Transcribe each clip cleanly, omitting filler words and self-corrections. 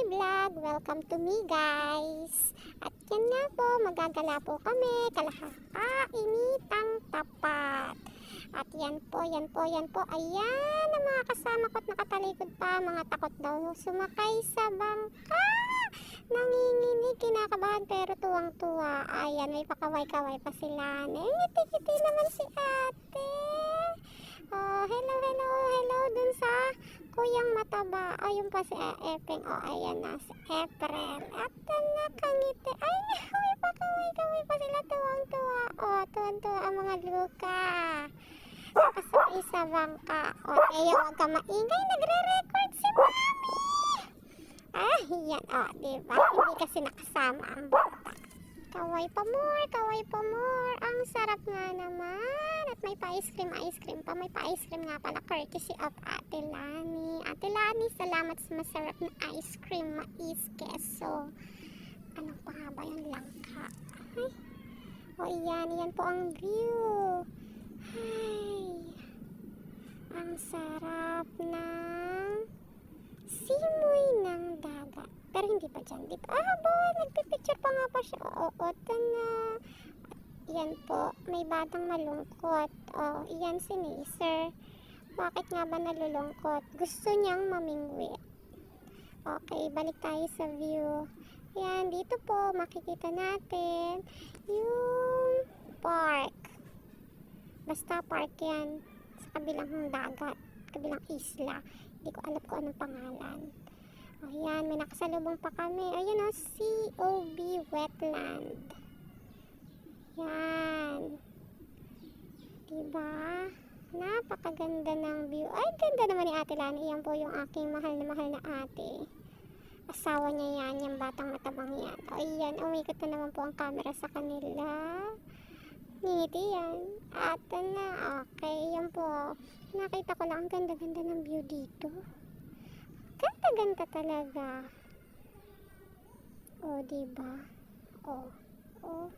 Vlog! Welcome to me guys! At yan nga po, magagala po kami kalakainitang tapat. At yan po, ayan ang mga kasama ko at nakatalikod pa, mga takot daw sumakay sa bangka. Nanginginig, kinakabahan pero tuwang-tuwa. Ayan, may pakaway-kaway pa sila. Ngiti-ngiti naman si ate. Oh, hello dun sa kuyang mataba. Ayun pa si Epeng. Oh, ayan na si April. At nakangiti. Ay, may pakaway-kaway pa sila, tuwang-tuwa. Oh, tuwang-tuwa ang mga luka. Nakasakay sa bangka. Oh, Teo, huwag ka maingay. Nagre-record si Mami. Ah, yan. Oh, diba? Hindi kasi nakasama ang bata. Kaway pa more. Ang sarap nga naman. At may pa-ice cream pa. May pa-ice cream nga pala. Courtesy of Ate Lani. Ate Lani, salamat sa masarap na ice cream. Mais, keso. Ano pa nga ba yung langka? Ay. O, yan po ang view. Ay. Ang sarap ng simoy ng dagat. Pero hindi pa dyan. Nagpipicture pa nga pa siya. Oo, na. Yan po. May batang malungkot. Oh, yan si Nacer. Bakit nga ba nalulungkot? Gusto niyang mamingwit. Okay, balik tayo sa view. Yan, dito po makikita natin yung park. Basta park yan. Sa kabilang dagat. Kabilang isla. Hindi ko alam kung anong pangalan. Ayan, may nakasalubong pa kami. Ayan o, COB Wetland. Yan. Diba? Napakaganda ng view. Ay, ganda naman ni Ate Lani. Yan po yung aking mahal na ate. Asawa niya yan, yung batang matabang yan. Ayan, umikot na naman po ang camera sa kanila. Ngiti yan. At na, okay, yan po. Nakita ko lang, ang ganda-ganda ng view dito. Ganda talaga. Oh, diba? Oh.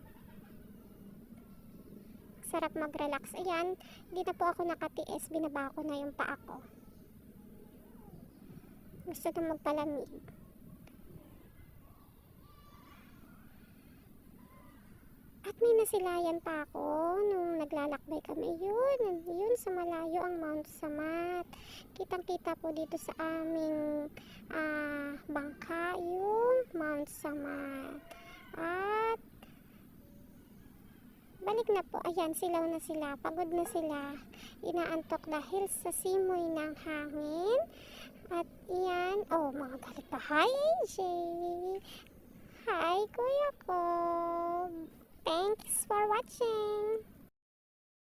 Sarap mag-relax. Ayan, hindi na po ako nakatiis. Binaba ko na yung paa ko. Gusto na magpalamig. At may nasilayan pa ako nung naglalakbay kami. Yun sa malayo ang Mount Samat. Kitang-kita po dito sa aming bangka yung Mount Samat. At balik na po. Ayan, silaw na sila. Pagod na sila. Inaantok dahil sa simoy ng hangin. At yan. Oh, mga galit pa. Hi, AJ. Hi, kuya ko. Thanks for watching.